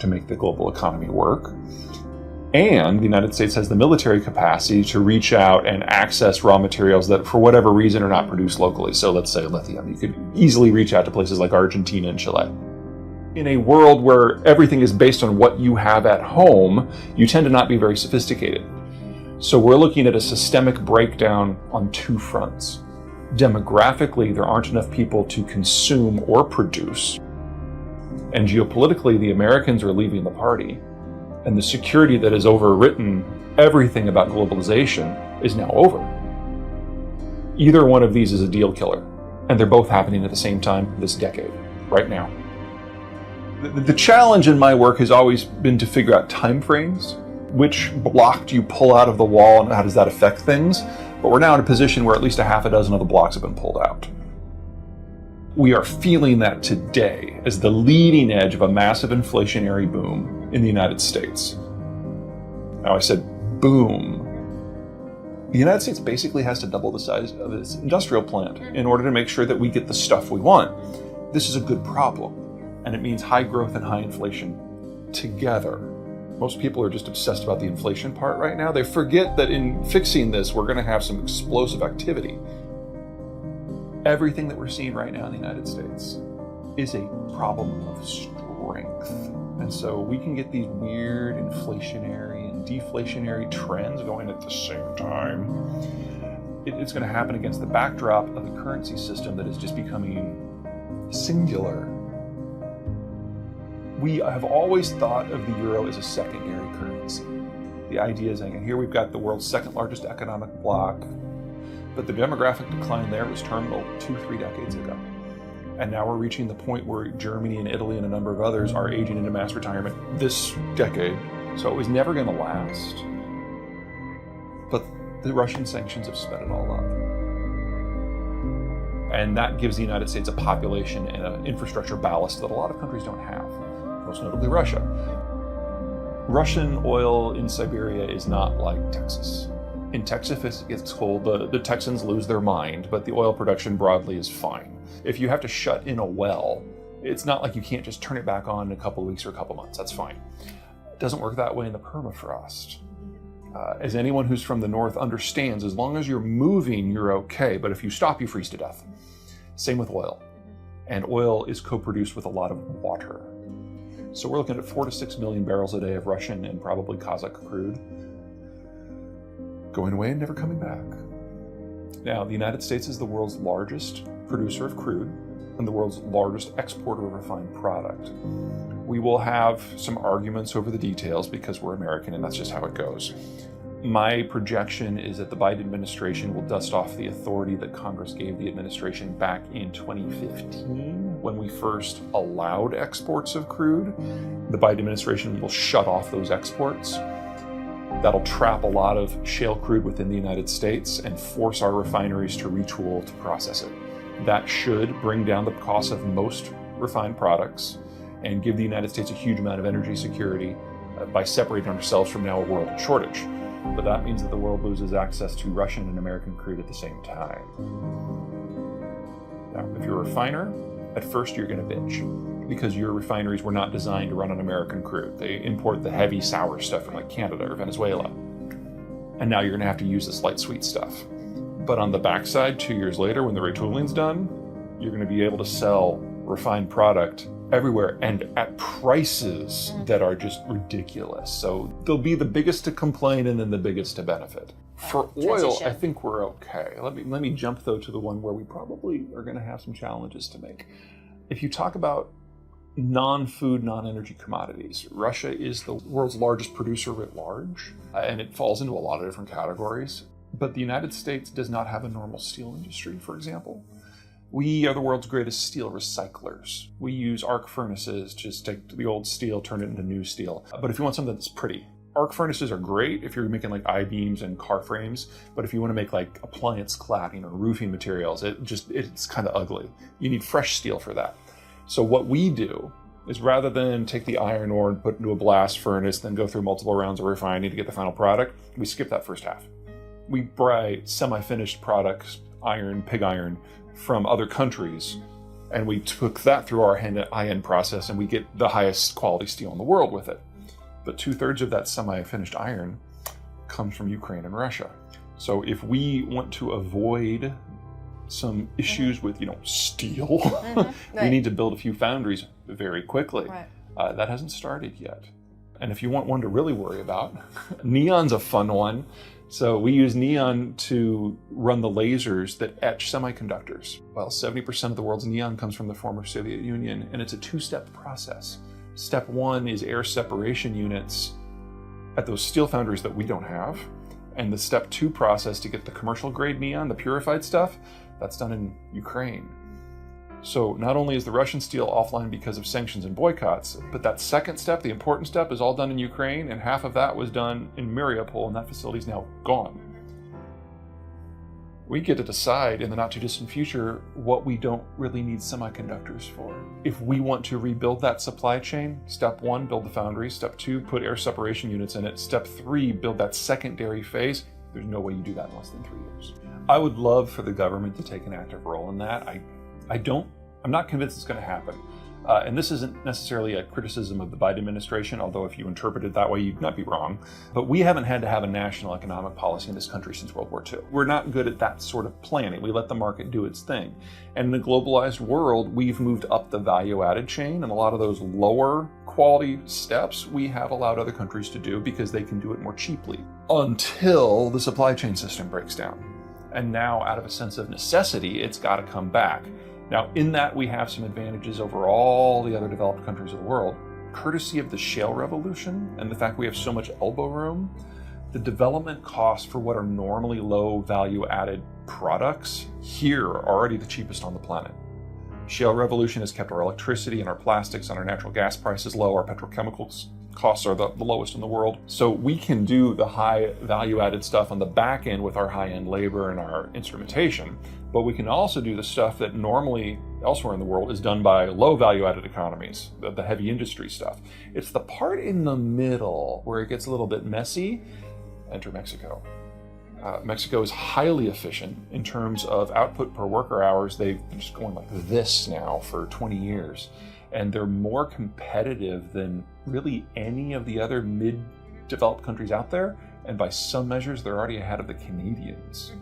to make the global economy work. And the United States has the military capacity to reach out and access raw materials that, for whatever reason, are not produced locally. So let's say lithium. You could easily reach out to places like Argentina and Chile. In a world where everything is based on what you have at home, you tend to not be very sophisticated. So we're looking at a systemic breakdown on two fronts. Demographically, there aren't enough people to consume or produce. And geopolitically, the Americans are leaving the party. And the security that has overwritten everything about globalization is now over. Either one of these is a deal killer, and they're both happening at the same time this decade, right now. The challenge in my work has always been to figure out timeframes. Which block do you pull out of the wall and how does that affect things? But we're now in a position where at least a half a dozen of the blocks have been pulled out. We are feeling that today as the leading edge of a massive inflationary boom in the United States. Now, I said boom. The United States basically has to double the size of its industrial plant in order to make sure that we get the stuff we want. This is a good problem, and it means high growth and high inflation together. Most people are just obsessed about the inflation part right now. They forget that in fixing this, we're going to have some explosive activity. Everything that we're seeing right now in the United States is a problem of strength. And so we can get these weird inflationary and deflationary trends going at the same time. It's going to happen against the backdrop of a currency system that is just becoming singular. We have always thought of the euro as a secondary currency. The idea is, here we've got the world's second largest economic bloc, but the demographic decline there was terminal 2-3 decades ago. And now we're reaching the point where Germany and Italy and a number of others are aging into mass retirement this decade. So it was never going to last. But the Russian sanctions have sped it all up. And that gives the United States a population and an infrastructure ballast that a lot of countries don't have, most notably Russia. Russian oil in Siberia is not like Texas. In Texas, if it gets cold, the Texans lose their mind, but the oil production broadly is fine. If you have to shut in a well, it's not like you can't just turn it back on in a couple of weeks or a couple of months. That's fine. It doesn't work that way in the permafrost. As anyone who's from the north understands, as long as you're moving, you're okay, but if you stop, you freeze to death. Same with oil. And oil is co-produced with a lot of water. So we're looking at 4 to 6 million barrels a day of Russian and probably Kazakh crude going away and never coming back. Now, the United States is the world's largest producer of crude and the world's largest exporter of refined product. We will have some arguments over the details because we're American and that's just how it goes. My projection is that the Biden administration will dust off the authority that Congress gave the administration back in 2015 when we first allowed exports of crude. The Biden administration will shut off those exports. That'll trap a lot of shale crude within the United States and force our refineries to retool to process it. That should bring down the cost of most refined products and give the United States a huge amount of energy security by separating ourselves from now a world shortage. But that means that the world loses access to Russian and American crude at the same time. Now, if you're a refiner, at first you're going to bitch because your refineries were not designed to run on American crude. They import the heavy sour stuff from like Canada or Venezuela. And now you're going to have to use this light sweet stuff. But on the backside, 2 years later, when the retooling's done, you're going to be able to sell refined product everywhere and at prices that are just ridiculous. So they'll be the biggest to complain and then the biggest to benefit. For oil, I think we're okay. Let me jump though to the one where we probably are going to have some challenges to make. If you talk about non-food, non-energy commodities, Russia is the world's largest producer writ large, and it falls into a lot of different categories. But the United States does not have a normal steel industry, for example. We are the world's greatest steel recyclers. We use arc furnaces to just take the old steel, turn it into new steel. But if you want something that's pretty, arc furnaces are great if you're making like I-beams and car frames, but if you want to make like appliance cladding or roofing materials, it's kind of ugly. You need fresh steel for that. So what we do is rather than take the iron ore and put it into a blast furnace, then go through multiple rounds of refining to get the final product, we skip that first half. We buy semi-finished products, iron, pig iron, from other countries, And we took that through our high-end process, and we get the highest quality steel in the world with it. But 2/3 of that semi-finished iron comes from Ukraine and Russia. So if we want to avoid some issues with, steel, we need to build a few foundries very quickly. Right. That hasn't started yet. And if you want one to really worry about, neon's a fun one. So we use neon to run the lasers that etch semiconductors. Well, 70% of the world's neon comes from the former Soviet Union, and it's a 2-step process. Step 1 is air separation units at those steel foundries that we don't have. And the step 2 process to get the commercial grade neon, the purified stuff, that's done in Ukraine. So not only is the Russian steel offline because of sanctions and boycotts, but that second step, the important step, is all done in Ukraine, and half of that was done in Mariupol, and that facility is now gone. We get to decide in the not too distant future what we don't really need semiconductors for. If we want to rebuild that supply chain, step 1, build the foundry. Step 2, put air separation units in it. Step 3, build that secondary phase. There's no way you do that in less than 3 years. I would love for the government to take an active role in that. I'm not convinced it's going to happen. And this isn't necessarily a criticism of the Biden administration, although if you interpret it that way, you'd not be wrong. But we haven't had to have a national economic policy in this country since World War II. We're not good at that sort of planning. We let the market do its thing. And in the globalized world, we've moved up the value-added chain, and a lot of those lower quality steps we have allowed other countries to do because they can do it more cheaply until the supply chain system breaks down. And now, out of a sense of necessity, it's got to come back. Now, in that, we have some advantages over all the other developed countries of the world. Courtesy of the shale revolution and the fact we have so much elbow room, the development costs for what are normally low value-added products here are already the cheapest on the planet. Shale revolution has kept our electricity and our plastics and our natural gas prices low. Our petrochemicals costs are the lowest in the world. So we can do the high value-added stuff on the back end with our high-end labor and our instrumentation. But we can also do the stuff that normally elsewhere in the world is done by low value-added economies, the heavy industry stuff. It's the part in the middle where it gets a little bit messy. Enter Mexico. Mexico is highly efficient in terms of output per worker hours. They've been just going like this now for 20 years. And they're more competitive than really any of the other mid-developed countries out there. And by some measures, they're already ahead of the Canadians.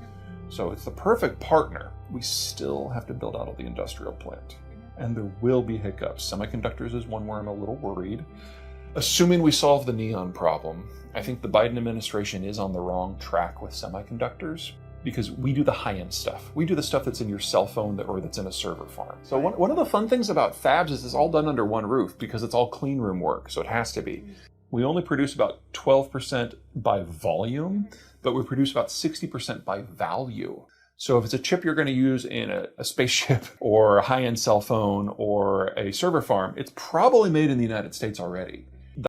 So it's the perfect partner. We still have to build out all the industrial plant. And there will be hiccups. Semiconductors is one where I'm a little worried. Assuming we solve the neon problem, I think the Biden administration is on the wrong track with semiconductors because we do the high-end stuff. We do the stuff that's in your cell phone or that's in a server farm. So one of the fun things about fabs is it's all done under one roof because it's all clean room work, so it has to be. We only produce about 12% by volume, but we produce about 60% by value. So if it's a chip you're going to use in a spaceship or a high-end cell phone or a server farm, it's probably made in the United States already.